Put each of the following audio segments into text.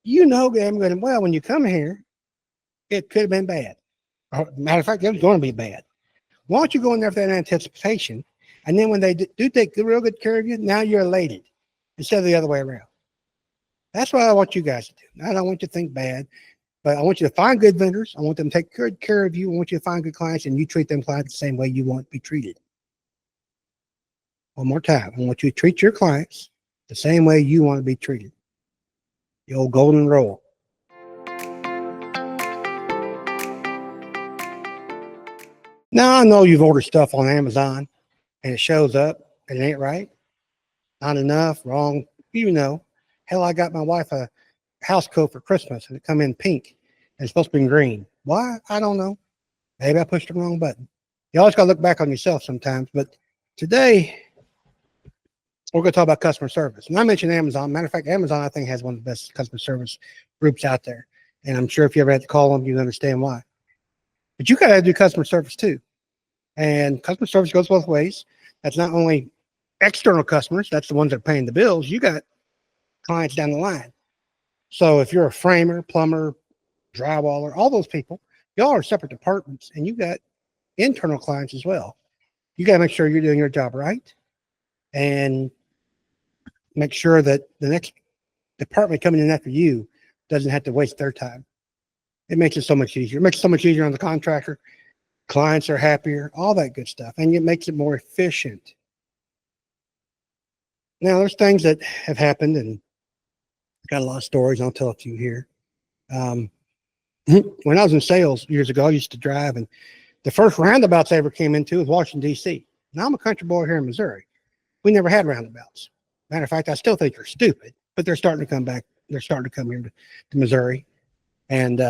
You know damn good and well when you come here, it could have been bad. Matter of fact, it was going to be bad. Why don't you go in there with that anticipation? And then when they do take real good care of you, now you're elated instead of the other way around. That's what I want you guys to do. I don't want you to think bad, but I want you to find good vendors. I want them to take good care of you. I want you to find good clients, and you treat them clients the same way you want to be treated. One more time. I want you to treat your clients the same way you want to be treated. The old golden rule. Now, I know you've ordered stuff on Amazon and it shows up and it ain't right. Not enough, wrong. You know. Hell, I got my wife a house coat for Christmas and it come in pink and it's supposed to be green. Why? I don't know. Maybe I pushed the wrong button. You always got to look back on yourself sometimes. But today, we're going to talk about customer service. And I mentioned Amazon. Matter of fact, Amazon, I think, has one of the best customer service groups out there. And I'm sure if you ever had to call them, you understand why. But you got to do customer service too. And customer service goes both ways. That's not only external customers, that's the ones that are paying the bills. You got clients down the line. So if you're a framer, plumber, drywaller, all those people, y'all are separate departments, and you got internal clients as well. You got to make sure you're doing your job right and make sure that the next department coming in after you doesn't have to waste their time. It makes it so much easier. It makes it so much easier on the contractor. Clients are happier, all that good stuff, and it makes it more efficient. Now, there's things that have happened, and I've got a lot of stories. I'll tell a few here. When I was in sales years ago, I used to drive, and the first roundabouts I ever came into was Washington, D.C. Now, I'm a country boy here in Missouri. We never had roundabouts. Matter of fact, I still think they're stupid, but they're starting to come back. They're starting to come here to Missouri. And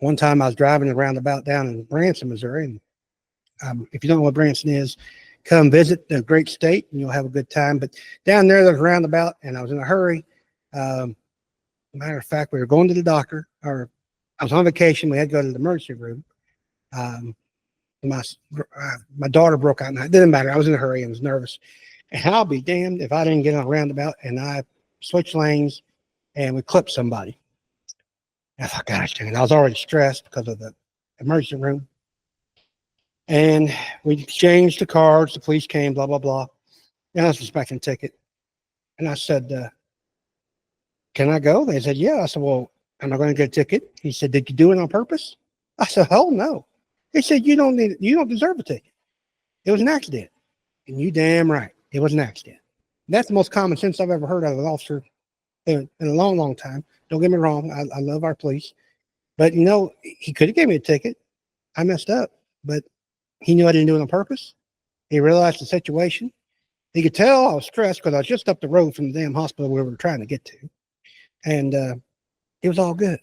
one time I was driving a roundabout down in Branson, Missouri. And if you don't know what Branson is, come visit the great state and you'll have a good time. But down there's a roundabout, and I was in a hurry. Matter of fact, we were going to the doctor, or I was on vacation. We had to go to the emergency room. My daughter broke out, and it didn't matter. I was in a hurry and was nervous. And I'll be damned if I didn't get on a roundabout and I switched lanes and we clipped somebody. I thought, gosh, dang it. I was already stressed because of the emergency room. And we exchanged the cards. The police came, blah, blah, blah. And I was expecting a ticket. And I said, can I go? They said, yeah. I said, well, am I going to get a ticket? He said, did you do it on purpose? I said, hell no. He said, you don't deserve a ticket. It was an accident. And you damn right. It was an accident. That's the most common sense I've ever heard out of an officer in a long, long time. Don't get me wrong. I love our police. But, he could have gave me a ticket. I messed up. But he knew I didn't do it on purpose. He realized the situation. He could tell I was stressed because I was just up the road from the damn hospital we were trying to get to. And it was all good.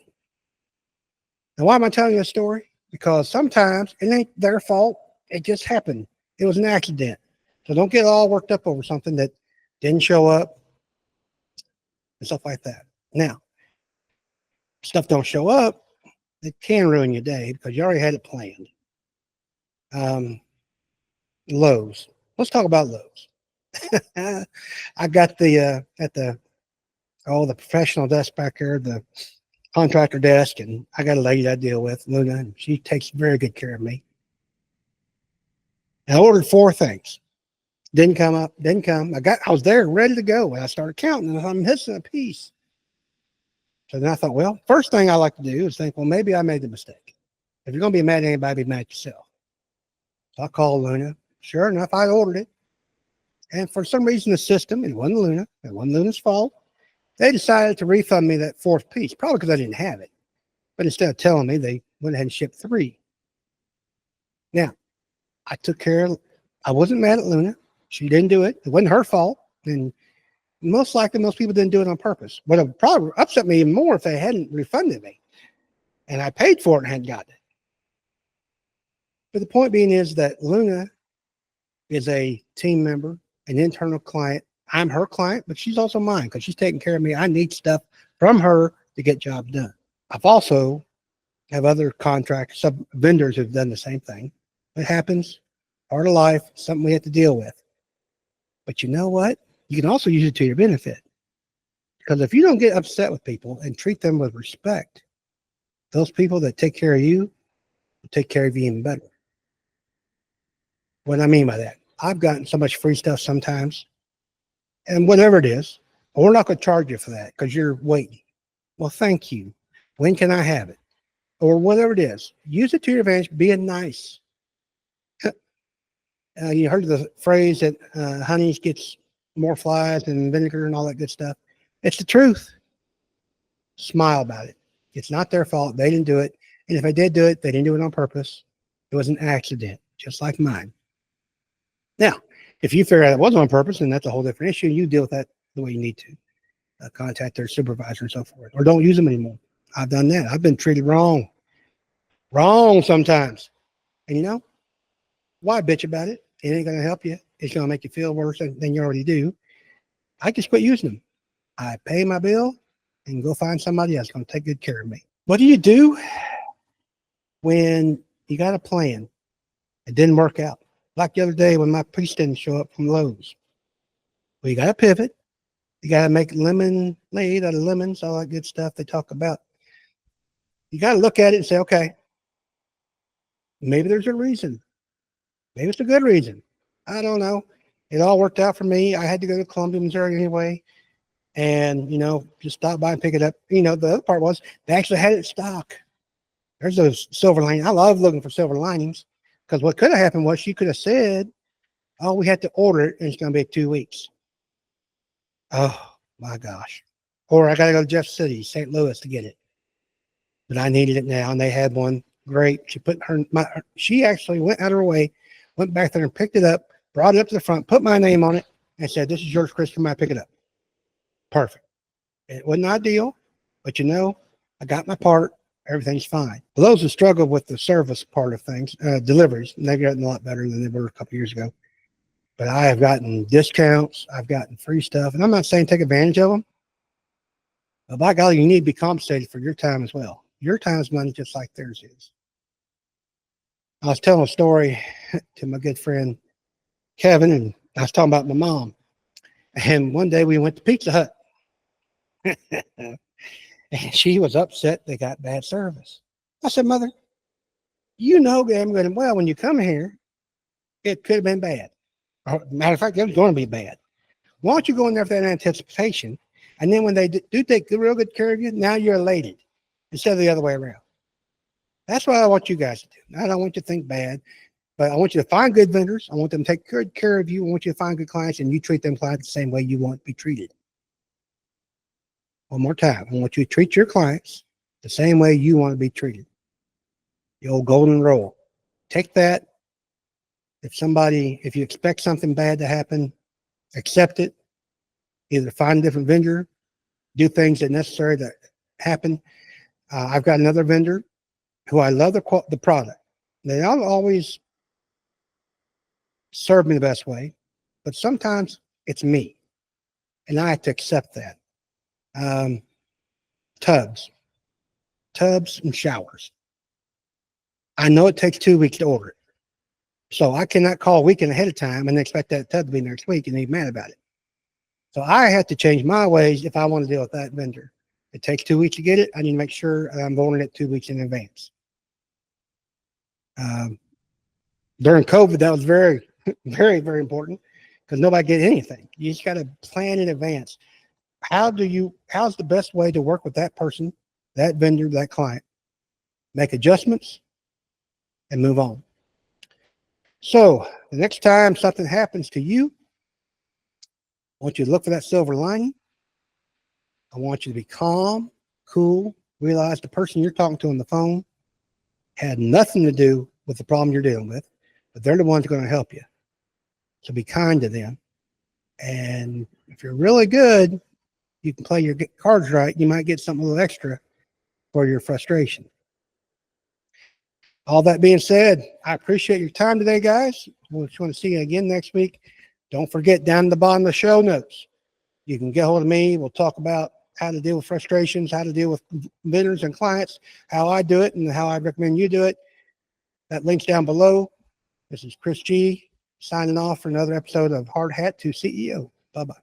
Now, why am I telling you a story? Because sometimes it ain't their fault. It just happened. It was an accident. So don't get all worked up over something that didn't show up and stuff like that. Now, stuff don't show up, it can ruin your day because you already had it planned. Lowe's. Let's talk about Lowe's. I got the professional desk back there, the contractor desk, and I got a lady I deal with, Luna, and she takes very good care of me. And I ordered 4 things. Didn't come. I was there ready to go, and I started counting, and I'm missing a piece. So then I thought, well, first thing I like to do is think, well, maybe I made the mistake. If you're going to be mad at anybody, be mad at yourself. So I called Luna. Sure enough, I ordered it. And for some reason, the system, it wasn't Luna. It wasn't Luna's fault. They decided to refund me that 4th piece, probably because I didn't have it. But instead of telling me, they went ahead and shipped 3. Now, I took care of, I wasn't mad at Luna. She didn't do it. It wasn't her fault. And most likely, most people didn't do it on purpose. But it would probably upset me even more if they hadn't refunded me. And I paid for it and hadn't gotten it. But the point being is that Luna is a team member, an internal client. I'm her client, but she's also mine because she's taking care of me. I need stuff from her to get jobs done. I've also have other contract sub vendors who've done the same thing. It happens, part of life, something we have to deal with. But you know what? You can also use it to your benefit. Because if you don't get upset with people and treat them with respect, those people that take care of you will take care of you even better. What I mean by that, I've gotten so much free stuff sometimes, and whatever it is, we're not going to charge you for that because you're waiting. Well, thank you. When can I have it? Or whatever it is. Use it to your advantage, being nice. You heard the phrase that honey gets more flies than vinegar and all that good stuff. It's the truth. Smile about it. It's not their fault. They didn't do it. And if they did do it, they didn't do it on purpose. It was an accident, just like mine. Now, if you figure out it wasn't on purpose, then that's a whole different issue. You deal with that the way you need to. Contact their supervisor and so forth. Or don't use them anymore. I've done that. I've been treated wrong. Wrong sometimes. And you know, why bitch about it? It ain't going to help you. It's going to make you feel worse than you already do. I just quit using them. I pay my bill and go find somebody else going to take good care of me. What do you do when you got a plan? It didn't work out. Like the other day when my priest didn't show up from Lowe's. Well, you got to pivot. You got to make lemonade out of lemons, all that good stuff they talk about. You got to look at it and say, okay, maybe there's a reason. Maybe it's a good reason. I don't know. It all worked out for me. I had to go to Columbia, Missouri anyway. And, you know, just stop by and pick it up. You know, the other part was they actually had it in stock. There's those silver linings. I love looking for silver linings because what could have happened was she could have said, oh, we had to order it and it's going to be 2 weeks. Oh, my gosh. Or I got to go to Jeff City, St. Louis to get it. But I needed it now, and they had one. Great. She actually went out of her way, went back there and picked it up, brought it up to the front, put my name on it, and said, this is yours, Christopher. I pick it up. Perfect. It wasn't ideal, but you know, I got my part. Everything's fine. For those who struggle with the service part of things, deliveries, they've gotten a lot better than they were a couple years ago. But I have gotten discounts. I've gotten free stuff. And I'm not saying take advantage of them. But by golly, you need to be compensated for your time as well. Your time is money just like theirs is. I was telling a story to my good friend Kevin, and I was talking about my mom. And one day we went to Pizza Hut. And she was upset they got bad service. I said, Mother, you know damn good and well when you come here, it could have been bad. Matter of fact, it was going to be bad. Why don't you go in there with that anticipation? And then when they do take real good care of you, now you're elated instead of the other way around. That's what I want you guys to do. I don't want you to think bad, but I want you to find good vendors. I want them to take good care of you. I want you to find good clients, and you treat them clients the same way you want to be treated. One more time. I want you to treat your clients the same way you want to be treated. The old golden rule. Take that. If you expect something bad to happen, accept it. Either find a different vendor, do things that are necessary to happen. I've got another vendor who I love the product. They don't always serve me the best way, but sometimes it's me, and I have to accept that. Tubs and showers. I know it takes 2 weeks to order it. So I cannot call a weekend ahead of time and expect that tub to be next week and be mad about it. So I have to change my ways if I want to deal with that vendor. It takes 2 weeks to get it. I need to make sure I'm ordering it 2 weeks in advance. During COVID, that was very, very, very important because nobody get anything. You just got to plan in advance. How's the best way to work with that person, that vendor, that client? Make adjustments and move on. So the next time something happens to you, I want you to look for that silver lining. I want you to be calm, cool, realize the person you're talking to on the phone had nothing to do with the problem you're dealing with, but they're the ones going to help you. So be kind to them. And if you're really good, you can play your cards right. You might get something a little extra for your frustration. All that being said, I appreciate your time today, guys. We just want to see you again next week. Don't forget, down at the bottom of the show notes, you can get hold of me. We'll talk about how to deal with frustrations, how to deal with vendors and clients, how I do it, and how I recommend you do it. That link's down below. This is Chris G. signing off for another episode of Hard Hat to CEO. Bye-bye.